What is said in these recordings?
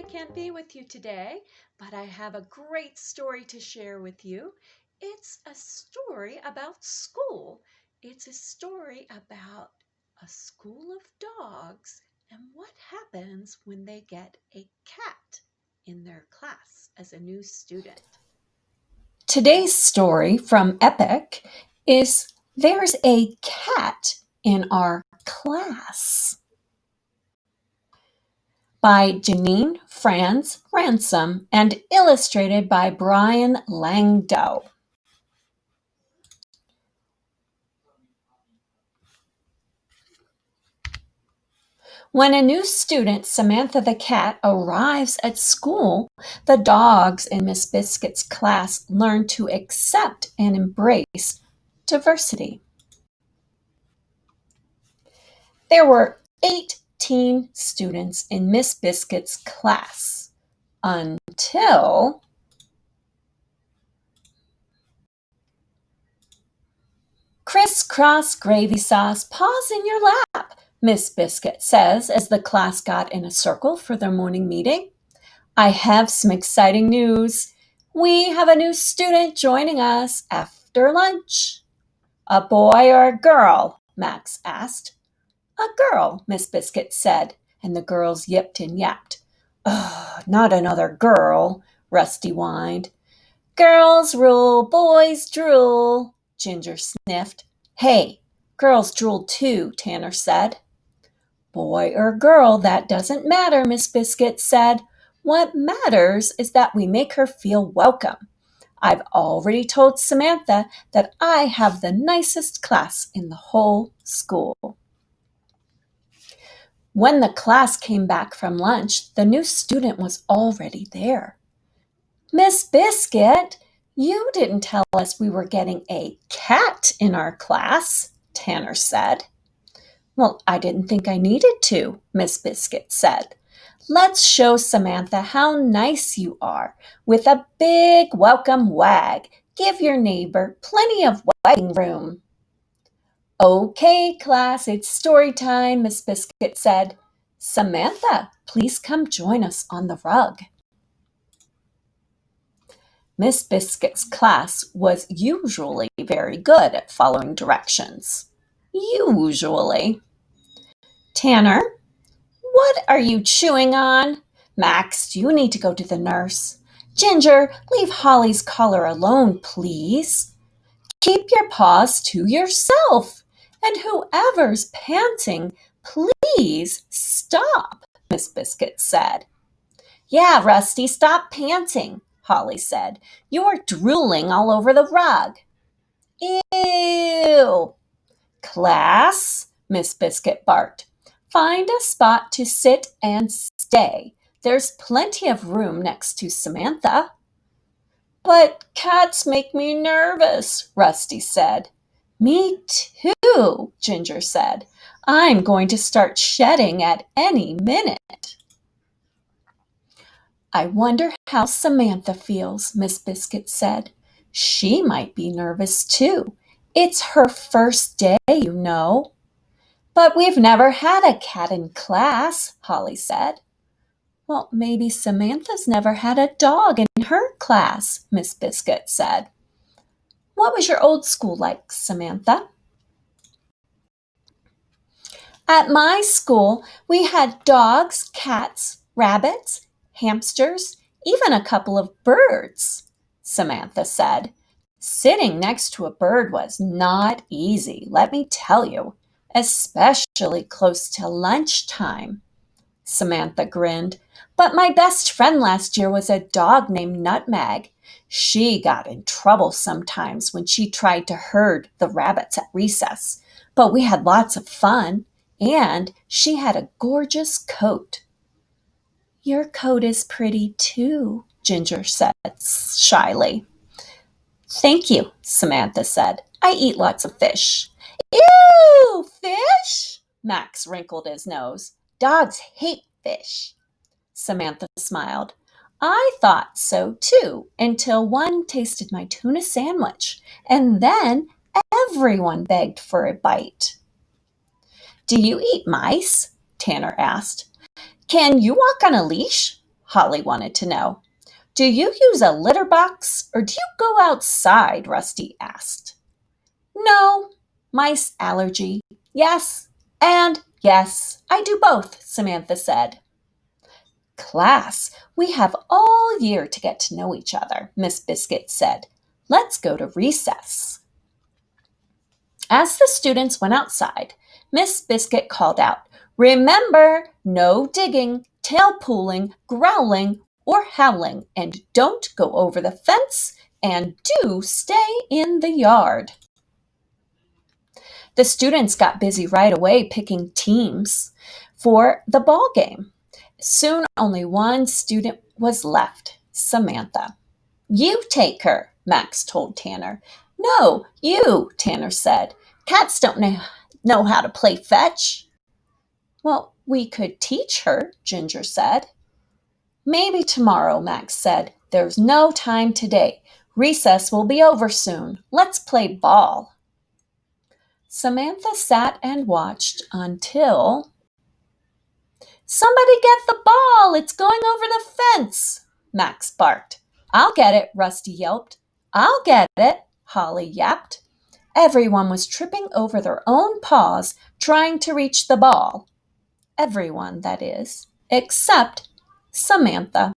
can't be with you today, but I have a great story to share with you. It's a story about school. It's a story about a school of dogs and what happens when they get a cat in their class as a new student. Today's story from Epic is There's a Cat in Our Class by Janine Franz Ransom and illustrated by Brian Langdow. When a new student, Samantha the cat, arrives at school, the dogs in Miss Biscuit's class learn to accept and embrace diversity. There were 18 students in Miss Biscuit's class until crisscross gravy sauce, paws in your lap, Miss Biscuit says as the class got in a circle for their morning meeting. I have some exciting news. We have a new student joining us after lunch. A boy or a girl? Max asked. A girl, Miss Biscuit said, and the girls yipped and yapped. Ugh, not another girl, Rusty whined. Girls rule, boys drool, Ginger sniffed. Hey, girls drool too, Tanner said. Boy or girl, that doesn't matter, Miss Biscuit said. What matters is that we make her feel welcome. I've already told Samantha that I have the nicest class in the whole school. When the class came back from lunch, the new student was already there. Miss Biscuit, you didn't tell us we were getting a cat in our class, Tanner said. Well, I didn't think I needed to, Miss Biscuit said. Let's show Samantha how nice you are with a big welcome wag. Give your neighbor plenty of wagging room. Okay, class, it's story time, Miss Biscuit said. Samantha, please come join us on the rug. Miss Biscuit's class was usually very good at following directions. Usually. Tanner, what are you chewing on? Max, you need to go to the nurse. Ginger, leave Holly's collar alone, please. Keep your paws to yourself. And whoever's panting, please stop, Miss Biscuit said. Yeah, Rusty, stop panting, Holly said. You're drooling all over the rug. Ew. Class, Miss Biscuit barked. Find a spot to sit and stay. There's plenty of room next to Samantha. But cats make me nervous, Rusty said. Me too, Ginger said. I'm going to start shedding at any minute. I wonder how Samantha feels, Miss Biscuit said. She might be nervous too. It's her first day, you know. But we've never had a cat in class, Holly said. Well, maybe Samantha's never had a dog in her class, Miss Biscuit said. What was your old school like, Samantha? At my school, we had dogs, cats, rabbits, hamsters, even a couple of birds, Samantha said. Sitting next to a bird was not easy, let me tell you, especially close to lunchtime. Samantha grinned. But my best friend last year was a dog named Nutmeg. She got in trouble sometimes when she tried to herd the rabbits at recess. But we had lots of fun, and she had a gorgeous coat. Your coat is pretty too, Ginger said shyly. Thank you, Samantha said. I eat lots of fish. Ew, fish? Max wrinkled his nose. Dogs hate fish. Samantha smiled. I thought so too, until one tasted my tuna sandwich, and then everyone begged for a bite. Do you eat mice? Tanner asked. Can you walk on a leash? Holly wanted to know. Do you use a litter box or do you go outside? Rusty asked. No, mice allergy. Yes, and yes, I do both, Samantha said. Class, we have all year to get to know each other, Miss Biscuit said. Let's go to recess. As the students went outside, Miss Biscuit called out, Remember, no digging, tail pulling, growling, or howling, and don't go over the fence, and do stay in the yard. The students got busy right away picking teams for the ball game. Soon only one student was left, Samantha. You take her, Max told Tanner. No, you, Tanner said. Cats don't know how to play fetch. Well, we could teach her, Ginger said. Maybe tomorrow, Max said. There's no time today. Recess will be over soon. Let's play ball. Samantha sat and watched until... Somebody get the ball! It's going over the fence! Max barked. I'll get it, Rusty yelped. I'll get it, Holly yapped. Everyone was tripping over their own paws trying to reach the ball. Everyone, that is, except Samantha.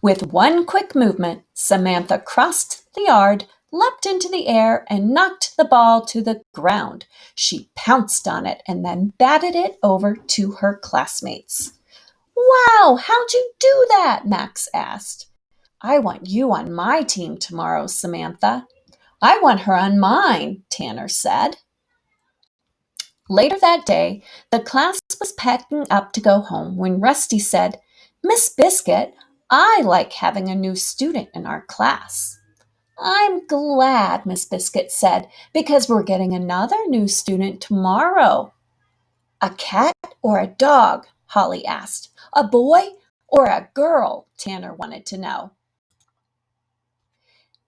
With one quick movement, Samantha crossed the yard, leapt into the air, and knocked the ball to the ground. She pounced on it and then batted it over to her classmates. Wow, how'd you do that? Max asked. I want you on my team tomorrow, Samantha. I want her on mine, Tanner said. Later that day, the class was packing up to go home when Rusty said, Miss Biscuit, I like having a new student in our class. I'm glad, Miss Biscuit said, because we're getting another new student tomorrow. A cat or a dog? Holly asked. A boy or a girl? Tanner wanted to know.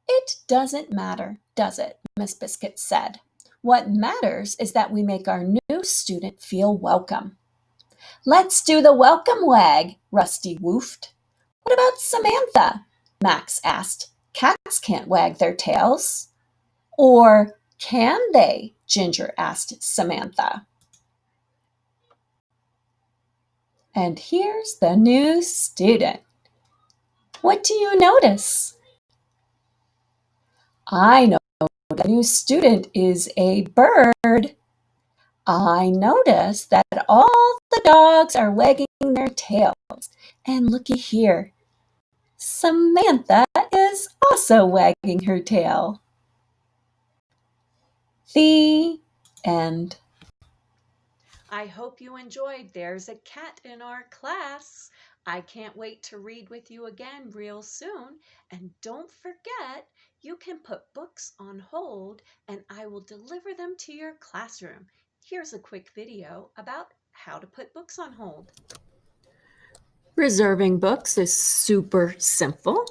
It doesn't matter, does it? Miss Biscuit said. What matters is that we make our new student feel welcome. Let's do the welcome wag, Rusty woofed. What about Samantha? Max asked. Cats can't wag their tails. Or can they? Ginger asked Samantha. And here's the new student. What do you notice? I know the new student is a bird. I notice that all the dogs are wagging their tails. And looky here. Samantha is also wagging her tail. The end. I hope you enjoyed There's a Cat in Our Class. I can't wait to read with you again real soon. And don't forget, you can put books on hold and I will deliver them to your classroom. Here's a quick video about how to put books on hold. Reserving books is super simple.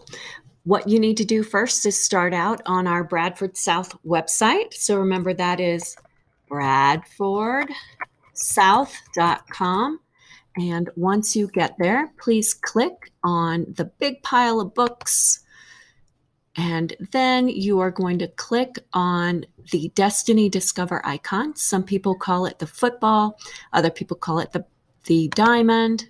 What you need to do first is start out on our Bradford South website. So remember that is bradfordsouth.com. And once you get there, please click on the big pile of books. And then you are going to click on the Destiny Discover icon. Some people call it the football. Other people call it the diamond.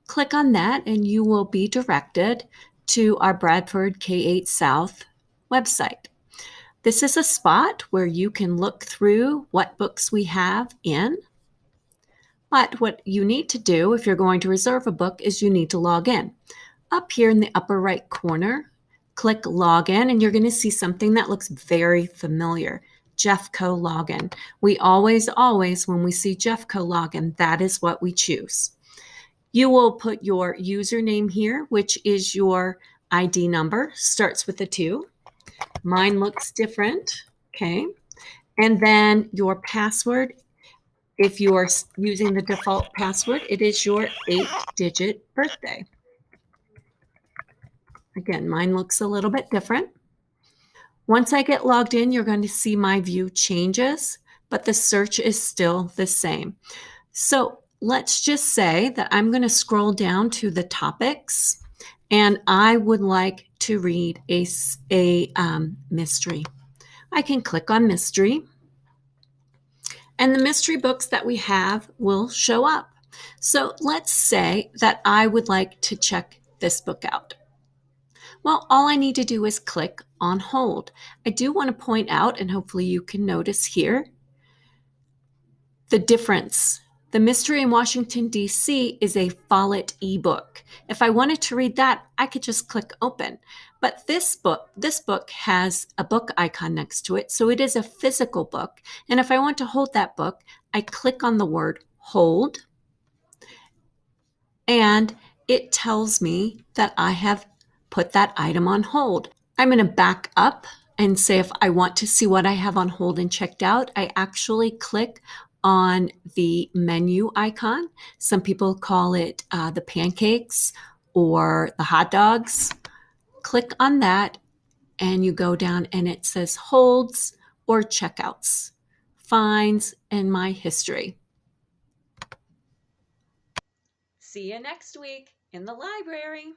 Click on that and you will be directed to our Bradford K-8 South website. This is a spot where you can look through what books we have in. But what you need to do if you're going to reserve a book is you need to log in. Up here in the upper right corner, click Login, and you're going to see something that looks very familiar. Jeffco Login. We always, when we see Jeffco Login, that is what we choose. You will put your username here, which is your ID number, starts with a 2. Mine looks different, okay? And then your password, if you are using the default password, it is your 8-digit birthday. Again, mine looks a little bit different. Once I get logged in, you're going to see my view changes, but the search is still the same. So let's just say that I'm going to scroll down to the topics and I would like to read a mystery. I can click on mystery and the mystery books that we have will show up. So let's say that I would like to check this book out. Well, all I need to do is click on hold. I do want to point out, and hopefully you can notice here, the difference. The Mystery in Washington, D.C. is a Follett ebook. If I wanted to read that, I could just click open. But this book has a book icon next to it, so it is a physical book. And if I want to hold that book, I click on the word hold, and it tells me that I have put that item on hold. I'm going to back up and say if I want to see what I have on hold and checked out, I actually click on the menu icon. Some people call it the pancakes or the hot dogs. Click on that and you go down and it says holds or checkouts, finds, and my history. See you next week in the library.